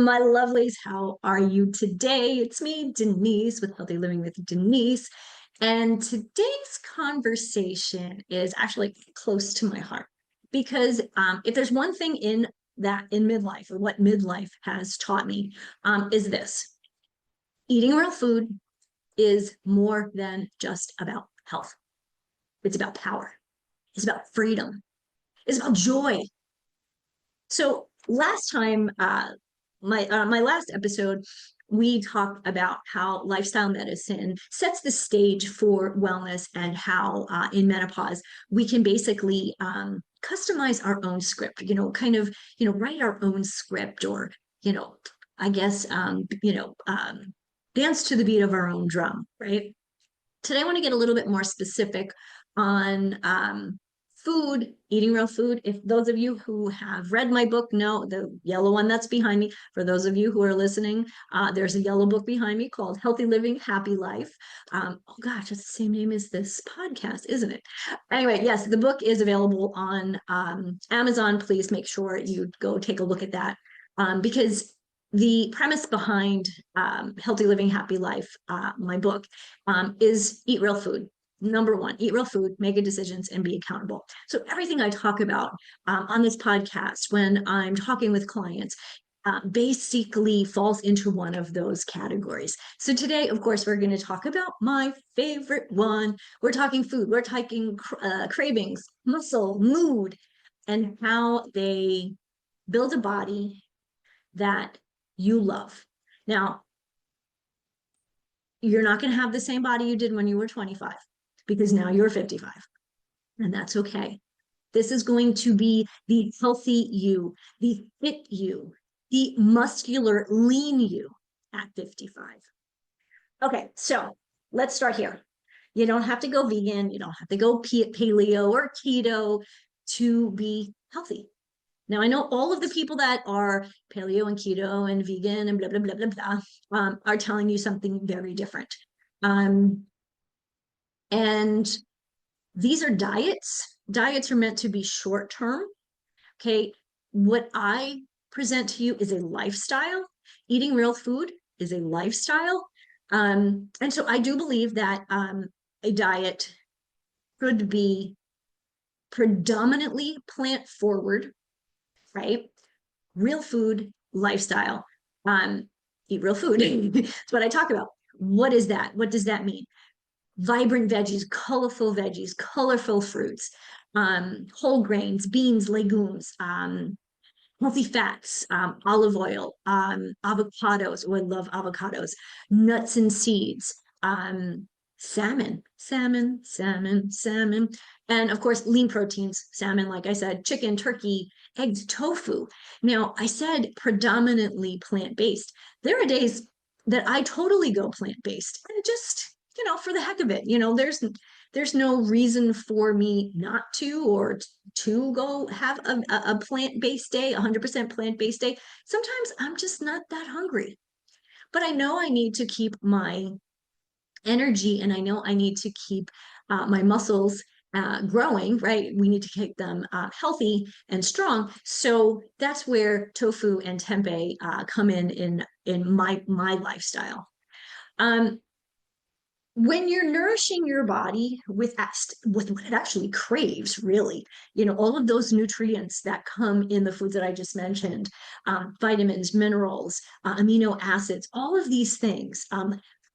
my lovelies. How are you today? It's me, Denise, with Healthy Living with Denise. And today's conversation is actually close to my heart because if there's one thing in midlife, or what midlife has taught me, is this: eating real food is more than just about health. It's about power. It's about freedom. It's about joy. So last time, my last episode, we talked about how lifestyle medicine sets the stage for wellness, and how in menopause we can basically customize our own script. Write our own script, or I guess dance to the beat of our own drum. Right. Today, I want to get a little bit more specific on food, eating real food. If those of you who have read my book know, the yellow one that's behind me. For those of you who are listening, there's a yellow book behind me called Healthy Living, Happy Life. Oh gosh, it's the same name as this podcast, isn't it? Anyway, yes, the book is available on Amazon. Please make sure you go take a look at that, because the premise behind Healthy Living, Happy Life, my book, is eat real food. Number one, eat real food, make good decisions, and be accountable. So everything I talk about on this podcast, when I'm talking with clients, basically falls into one of those categories. So today, of course, we're going to talk about my favorite one. We're talking food. We're talking cravings, muscle, mood, and how they build a body that you love. Now, you're not going to have the same body you did when you were 25, because now you're 55, and that's okay. This is going to be the healthy you, the fit you, the muscular lean you at 55. Okay, so let's start here. You don't have to go vegan. You don't have to go paleo or keto to be healthy. Now, I know all of the people that are paleo and keto and vegan and blah, blah, blah, blah, blah, are telling you something very different. And these are diets. Diets are meant to be short term. Okay. What I present to you is a lifestyle. Eating real food is a lifestyle. And so I do believe that a diet could be predominantly plant forward, right? Real food, lifestyle. Eat real food. That's what I talk about. What is that? What does that mean? Vibrant veggies, colorful fruits, whole grains, beans, legumes, healthy fats, olive oil, avocados. Oh, I love avocados, nuts and seeds, salmon, and of course, lean proteins, salmon, like I said, chicken, turkey, eggs, tofu. Now, I said predominantly plant-based. There are days that I totally go plant-based, and just, for the heck of it, there's no reason for me not to, or to go have a plant-based day, 100% plant-based day. Sometimes I'm just not that hungry, but I know I need to keep my energy, and I know I need to keep my muscles growing, right? We need to keep them healthy and strong. So that's where tofu and tempeh come in my lifestyle. When you're nourishing your body with what it actually craves, really, all of those nutrients that come in the foods that I just mentioned, vitamins, minerals, amino acids, all of these things,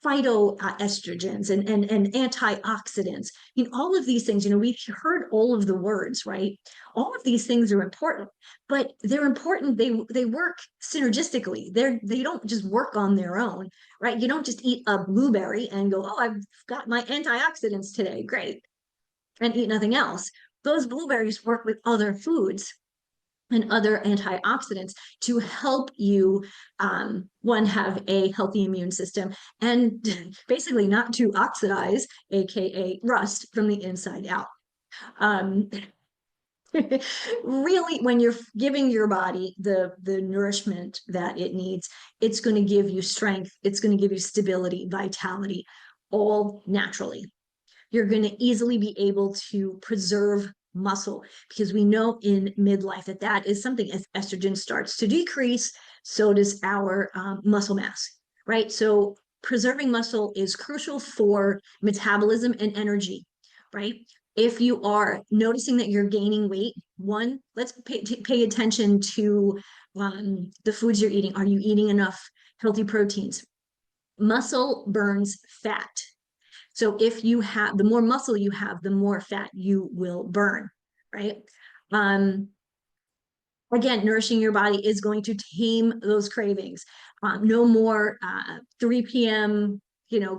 phytoestrogens and antioxidants, all of these things, we've heard all of the words, right? All of these things are important, but they're important. They work synergistically. They don't just work on their own, right? You don't just eat a blueberry and go, oh, I've got my antioxidants today, great, and eat nothing else. Those blueberries work with other foods and other antioxidants to help you, one, have a healthy immune system, and basically not to oxidize, aka rust, from the inside out. Really, when you're giving your body the nourishment that it needs, it's going to give you strength, it's going to give you stability, vitality, all naturally. You're going to easily be able to preserve muscle, because we know in midlife that is something, as estrogen starts to decrease, so does our muscle mass, right? So preserving muscle is crucial for metabolism and energy, right? If you are noticing that you're gaining weight, one, let's pay attention to the foods you're eating. Are you eating enough healthy proteins? Muscle burns fat. So if you have, the more muscle you have, the more fat you will burn, right? Um, Again, nourishing your body is going to tame those cravings. No more 3 p.m.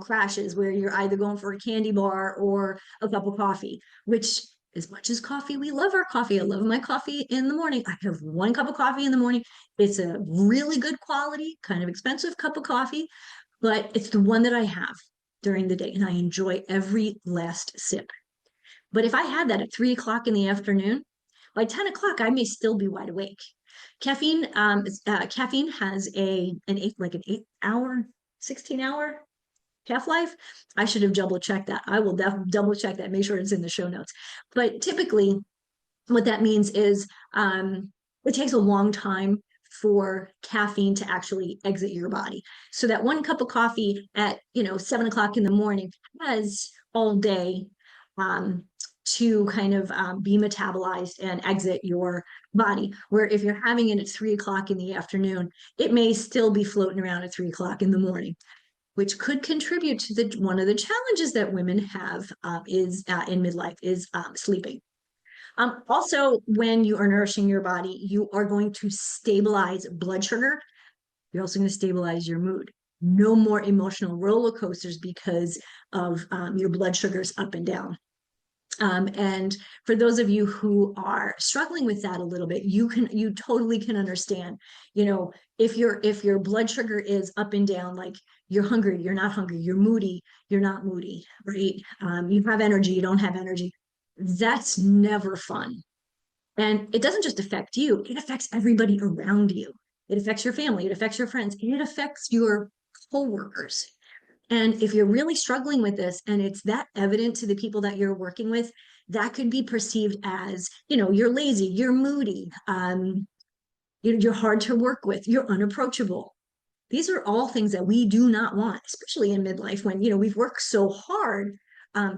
Crashes where you're either going for a candy bar or a cup of coffee, which, as much as coffee, we love our coffee. I love my coffee in the morning. I have one cup of coffee in the morning. It's a really good quality, kind of expensive cup of coffee, but it's the one that I have during the day, and I enjoy every last sip. But if I had that at 3 o'clock in the afternoon, by 10 o'clock, I may still be wide awake. Caffeine has an 8 hour, 16-hour half-life. I should have double checked that. I will double check that, make sure it's in the show notes. But typically, what that means is it takes a long time for caffeine to actually exit your body. So that one cup of coffee at 7 o'clock in the morning has all day um, to kind of be metabolized and exit your body. Where if you're having it at 3 o'clock in the afternoon, it may still be floating around at 3 o'clock in the morning, which could contribute to one of the challenges that women have is in midlife is sleeping. Also, when you are nourishing your body, you are going to stabilize blood sugar. You're also going to stabilize your mood. No more emotional roller coasters because of your blood sugars up and down. And for those of you who are struggling with that a little bit, you totally can understand. If your blood sugar is up and down, like you're hungry, you're not hungry, you're moody, you're not moody, right? You have energy, you don't have energy. That's never fun. And it doesn't just affect you, it affects everybody around you. It affects your family, it affects your friends, and it affects your coworkers. And if you're really struggling with this and it's that evident to the people that you're working with, that could be perceived as, you're lazy, you're moody, you're hard to work with, you're unapproachable. These are all things that we do not want, especially in midlife when, we've worked so hard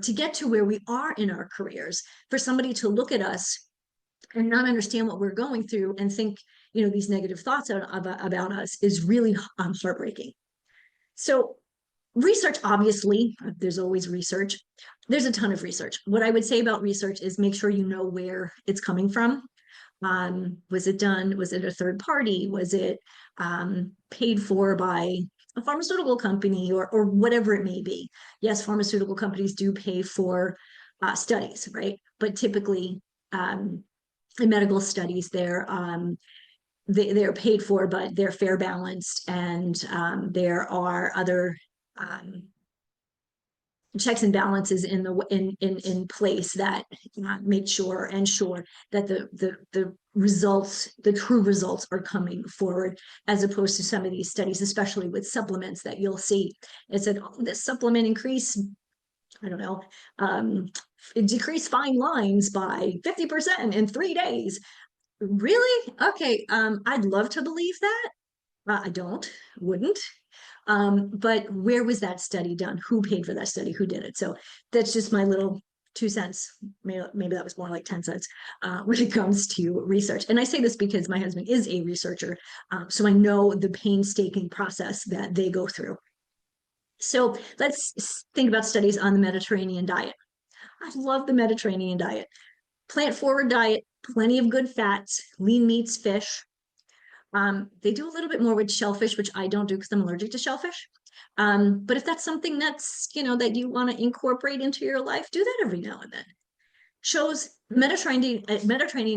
to get to where we are in our careers. For somebody to look at us and not understand what we're going through and think, these negative thoughts about us is really heartbreaking. So research, obviously, there's always research. There's a ton of research. What I would say about research is make sure you know where it's coming from. Was it a third party? Was it paid for by a pharmaceutical company or whatever it may be? Yes, pharmaceutical companies do pay for studies, right? But typically, in medical studies, they're paid for, but they're fair balanced, and there are other checks and balances in place that make sure that the results, the true results, are coming forward, as opposed to some of these studies, especially with supplements, that you'll see it said, oh, this supplement increase, I don't know, decrease fine lines by 50% in 3 days. Really? Okay. I'd love to believe that. I wouldn't. But where was that study done? Who paid for that study? Who did it? So that's just my little 2 cents. Maybe that was more like 10 cents when it comes to research. And I say this because my husband is a researcher. So I know the painstaking process that they go through. So let's think about studies on the Mediterranean diet. I love the Mediterranean diet. Plant forward diet, plenty of good fats, lean meats, fish. They do a little bit more with shellfish, which I don't do because I'm allergic to shellfish. But if that's something that's, that you want to incorporate into your life, do that every now and then. Shows Mediterranean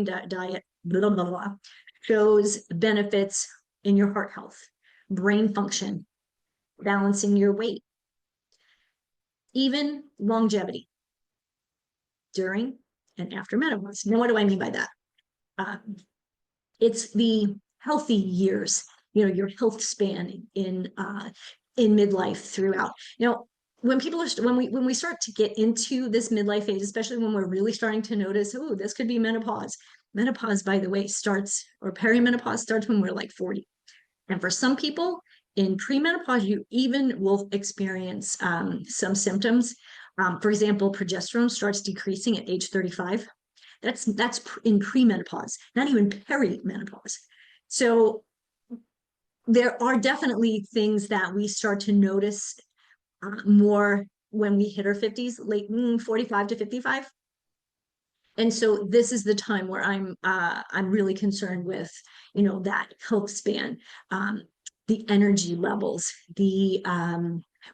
diet, blah, blah, blah, shows benefits in your heart health, brain function, balancing your weight, even longevity during and after menopause. Now, what do I mean by that? It's the healthy years, your health span in midlife throughout. When we start to get into this midlife phase, especially when we're really starting to notice, oh, this could be menopause. Menopause, by the way, or perimenopause starts when we're like 40. And for some people in premenopause, you even will experience some symptoms. For example, progesterone starts decreasing at age 35. That's in premenopause, not even perimenopause. So there are definitely things that we start to notice more when we hit our 50s, late 45 to 55. And so this is the time where I'm really concerned with, that health span, the energy levels, the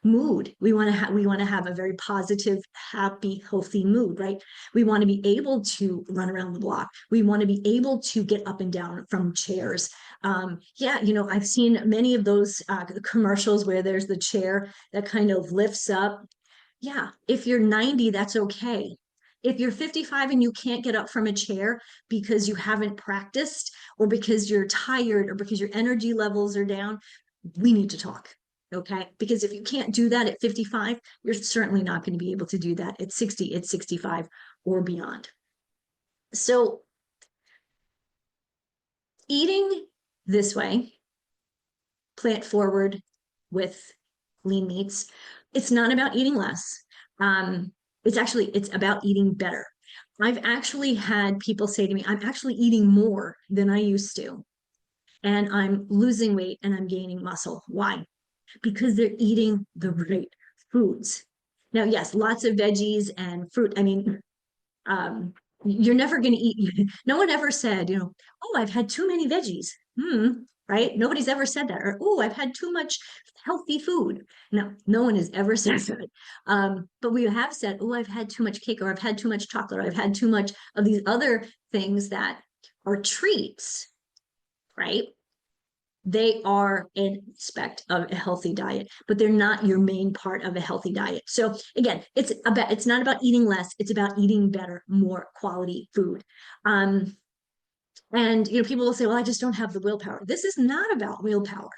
mood. We want to have a very positive, happy, healthy mood, right? We want to be able to run around the block. We want to be able to get up and down from chairs. Yeah, I've seen many of those commercials where there's the chair that kind of lifts up. Yeah, if you're 90, that's okay. If you're 55 and you can't get up from a chair because you haven't practiced or because you're tired or because your energy levels are down, we need to talk. Okay. Because if you can't do that at 55, you're certainly not going to be able to do that at 60, at 65, or beyond. So, eating this way, plant forward with lean meats, it's not about eating less. It's about eating better. I've actually had people say to me, I'm actually eating more than I used to, and I'm losing weight and I'm gaining muscle. Why? Because they're eating the right foods. Now, yes, lots of veggies and fruit. I mean, um, you're never going to eat. No one ever said, oh, I've had too many veggies. Right? Nobody's ever said that. Or, oh, I've had too much healthy food. No one has ever said that. But we have said, oh, I've had too much cake, or I've had too much chocolate, or I've had too much of these other things that are treats, right? They are an aspect of a healthy diet, but they're not your main part of a healthy diet. So again, it's not about eating less, it's about eating better, more quality food. And people will say, well, I just don't have the willpower. This is not about willpower,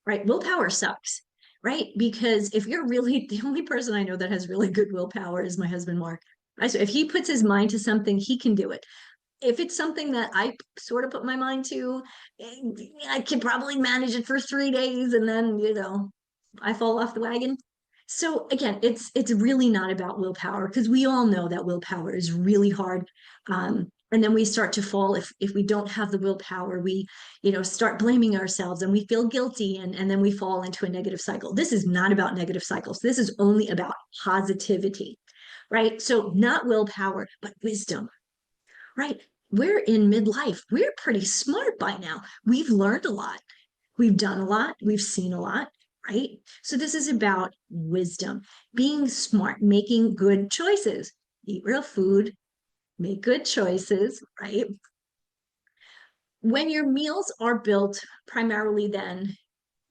right? Willpower sucks, right? Because if you're really the only person I know that has really good willpower is my husband, Mark. Right? So if he puts his mind to something, he can do it. If it's something that I sort of put my mind to, I can probably manage it for 3 days and then, I fall off the wagon. So again, it's really not about willpower, because we all know that willpower is really hard. And then we start to fall if we don't have the willpower, we, start blaming ourselves and we feel guilty, and then we fall into a negative cycle. This is not about negative cycles. This is only about positivity, right? So not willpower, but wisdom, right? We're in midlife. We're pretty smart by now. We've learned a lot. We've done a lot. We've seen a lot, right? So this is about wisdom, being smart, making good choices, eat real food, make good choices, right? When your meals are built primarily then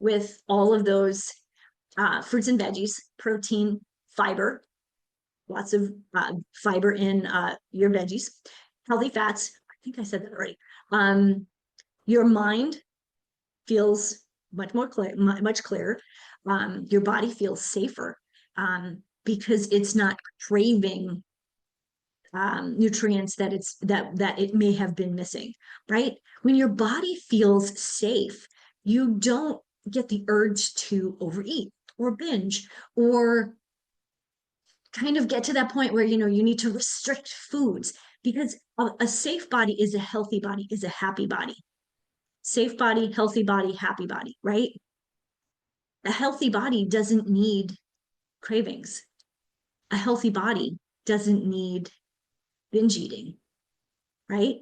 with all of those fruits and veggies, protein, fiber, lots of fiber in your veggies, healthy fats. I think I said that already. Your mind feels much more clear, much clearer. Your body feels safer because it's not craving nutrients that it may have been missing, right? When your body feels safe, you don't get the urge to overeat or binge or kind of get to that point where you need to restrict foods, because a safe body is a healthy body, is a happy body. Safe body, healthy body, happy body, right? A healthy body doesn't need cravings. A healthy body doesn't need binge eating, right?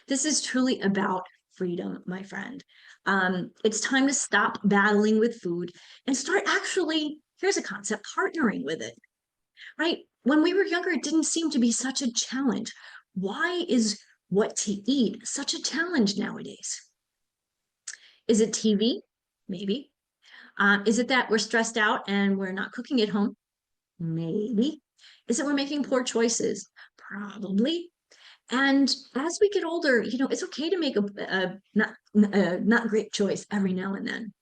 This is truly about freedom, my friend. It's time to stop battling with food and start actually, here's a concept, partnering with it, right? When we were younger, it didn't seem to be such a challenge. Why is what to eat such a challenge nowadays? Is it TV? Maybe. Is it that we're stressed out and we're not cooking at home? Maybe. Is it we're making poor choices? Probably. And as we get older, it's okay to make a not great choice every now and then.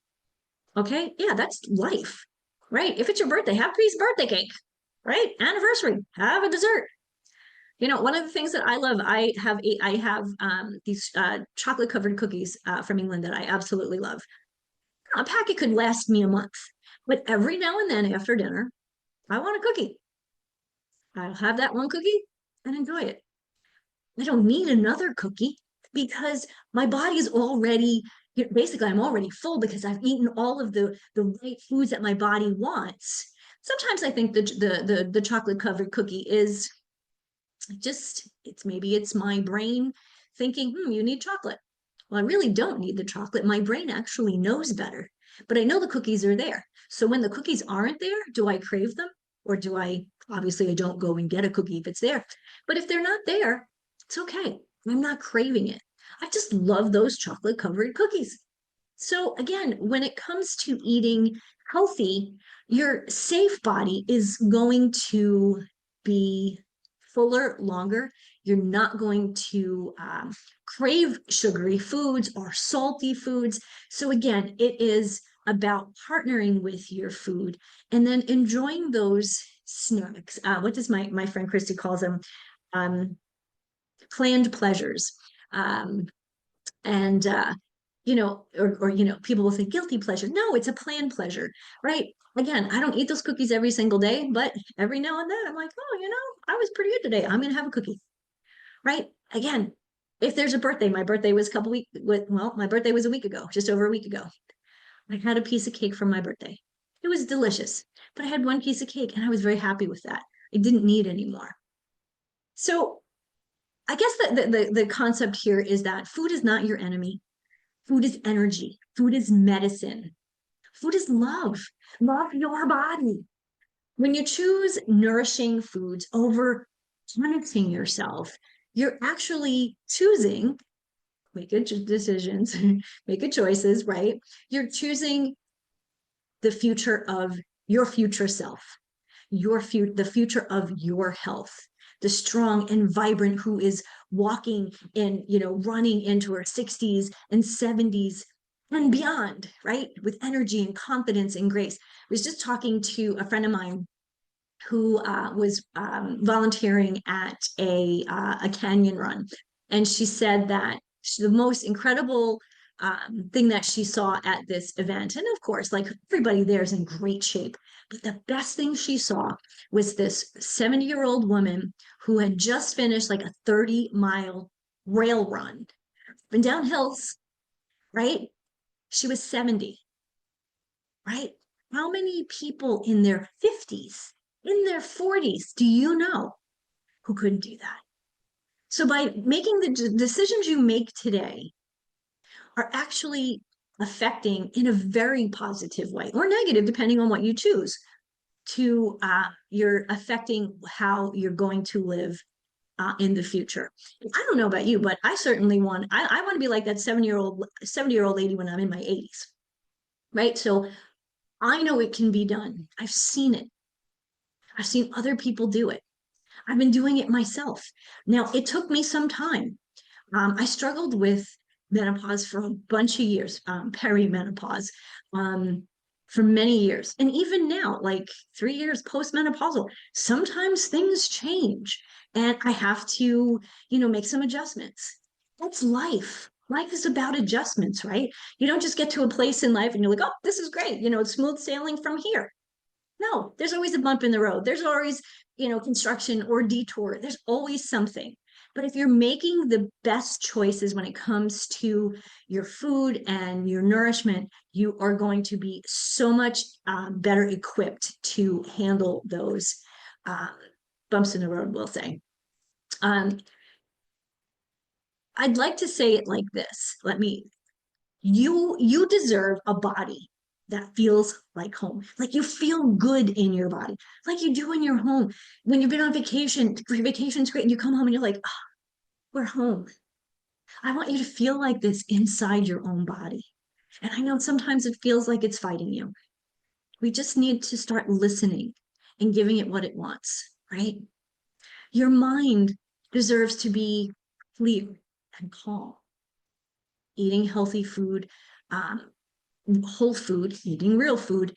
Okay? Yeah, that's life, right? If it's your birthday, have a piece of birthday cake, right? Anniversary, have a dessert. One of the things that I love, I have these chocolate covered cookies from England that I absolutely love. A packet could last me a month. But every now and then after dinner, I want a cookie. I'll have that one cookie and enjoy it. I don't need another cookie because my body is already, basically, I'm already full because I've eaten all of the right foods that my body wants. Sometimes I think the chocolate covered cookie is just, it's maybe it's my brain thinking, you need chocolate. Well, I really don't need the chocolate. My brain actually knows better, but I know the cookies are there. So when the cookies aren't there, do I crave them? Or do I, obviously, I don't go and get a cookie if it's there. But if they're not there, it's okay. I'm not craving it. I just love those chocolate covered cookies. So again, when it comes to eating healthy, your safe body is going to be fuller longer. You're not going to crave sugary foods or salty foods. So again, it is about partnering with your food and then enjoying those snacks. What does my friend Christy calls them? Um, Planned pleasures. Um, and people will say guilty pleasure. No, it's a planned pleasure, right? Again, I don't eat those cookies every single day, but every now and then I'm like, oh, I was pretty good today. I'm gonna have a cookie, right? Again, if there's a birthday, my birthday was a couple weeks with well, my birthday was a week ago, just over a week ago. I had a piece of cake from my birthday. It was delicious, but I had one piece of cake and I was very happy with that. I didn't need any more. So I guess the concept here is that food is not your enemy. Food is energy. Food is medicine. Food is love. Love your body. When you choose nourishing foods over punishing yourself, you're actually choosing, make good decisions, make good choices, right? You're choosing the future of your future self, the future of your health, the strong and vibrant who is walking and running into her 60s and 70s and beyond, right, with energy and confidence and grace. I was just talking to a friend of mine who was volunteering at a canyon run, and she said that the most incredible thing that she saw at this event, and of course, like everybody there is in great shape, but the best thing she saw was this 70-year-old woman who had just finished like a 30-mile rail run, been down hills, right? She was 70, right? How many people in their 50s, in their 40s, do you know who couldn't do that? So by making the decisions you make today are actually affecting in a very positive way or negative, depending on what you choose, to you're affecting how you're going to live in the future. I don't know about you, but I certainly I want to be like that 70-year-old lady when I'm in my 80s, right? So I know it can be done. I've seen it. I've seen other people do it. I've been doing it myself. Now, it took me some time. I struggled with menopause for a bunch of years, perimenopause, um, for many years. And even now, like 3 years post-menopausal, sometimes things change and I have to, make some adjustments. That's life. Life is about adjustments, right? You don't just get to a place in life and you're like, oh, this is great. It's smooth sailing from here. No, there's always a bump in the road. There's always, construction or detour. There's always something. But if you're making the best choices when it comes to your food and your nourishment, you are going to be so much better equipped to handle those um, bumps in the road, we'll say. Um, I'd like to say it like this. You deserve a body that feels like home, like you feel good in your body, like you do in your home. When you've been on vacation, your vacation's great, and you come home and you're like, oh, we're home. I want you to feel like this inside your own body. And I know sometimes it feels like it's fighting you. We just need to start listening and giving it what it wants, right? Your mind deserves to be clear and calm. Eating healthy food, whole food, eating real food,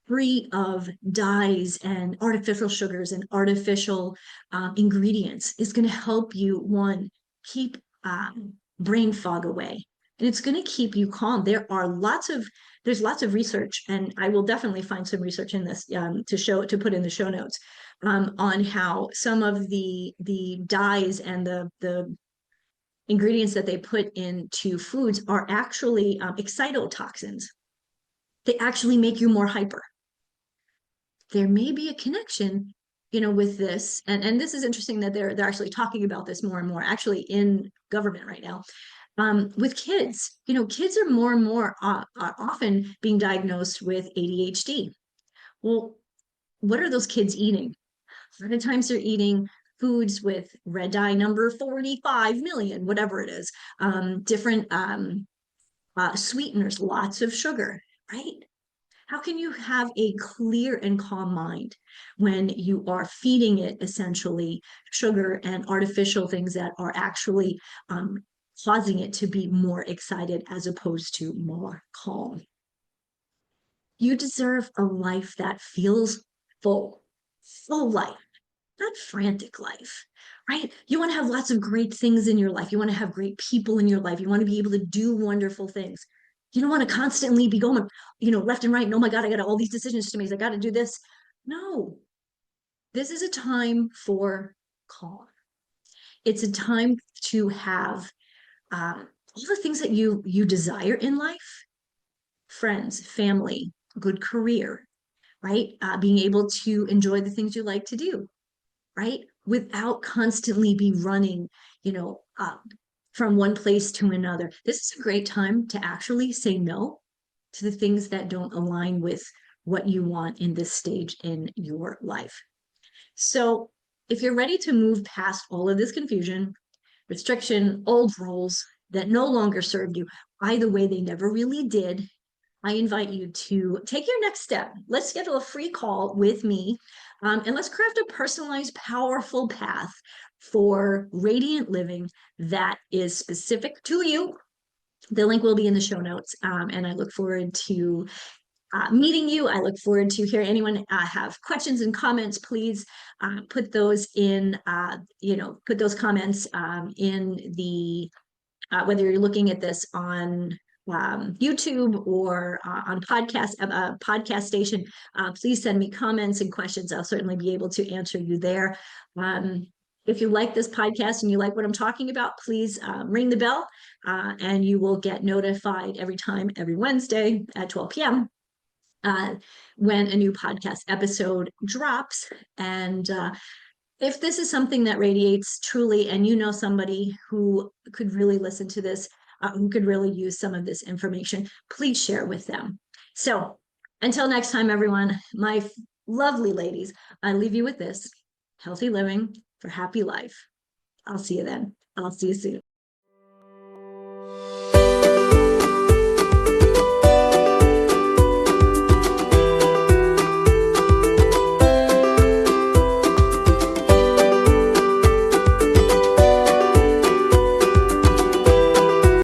free of dyes and artificial sugars and artificial ingredients is going to help you, one, keep brain fog away, and it's going to keep you calm. There's lots of research, and I will definitely find some research in this to put in the show notes on how some of the dyes and the ingredients that they put into foods are actually excitotoxins. They actually make you more hyper. There may be a connection, with this, and this is interesting that they're actually talking about this more and more, actually in government right now. With kids, kids are more and more often being diagnosed with ADHD. Well, what are those kids eating? A lot of times they're eating foods with red dye number 45 million, whatever it is, different sweeteners, lots of sugar, right? How can you have a clear and calm mind when you are feeding it essentially sugar and artificial things that are actually causing it to be more excited as opposed to more calm? You deserve a life that feels full life, not frantic life, right? You want to have lots of great things in your life. You want to have great people in your life. You want to be able to do wonderful things. You don't want to constantly be going, left and right. And, oh my God, I got all these decisions to make. I got to do this. No, this is a time for calm. It's a time to have all the things that you desire in life: friends, family, good career, right? Being able to enjoy the things you like to do, right? Without constantly be running, from one place to another. This is a great time to actually say no to the things that don't align with what you want in this stage in your life. So if you're ready to move past all of this confusion, restriction, old rules that no longer served you, either way, they never really did, I invite you to take your next step. Let's schedule a free call with me, and let's craft a personalized, powerful path for radiant living that is specific to you. The link will be in the show notes, and I look forward to meeting you. I look forward to hearing anyone have questions and comments. Please put those in, put those comments in the whether you're looking at this on YouTube or on podcast station, please send me comments and questions. I'll certainly be able to answer you there. If you like this podcast and you like what I'm talking about, please ring the bell, and you will get notified every Wednesday at 12 p.m. When a new podcast episode drops. And if this is something that radiates truly, and you know somebody who could really listen to this, who could really use some of this information, please share with them. So until next time, everyone, my lovely ladies, I leave you with this: healthy living for happy life. I'll see you then. I'll see you soon.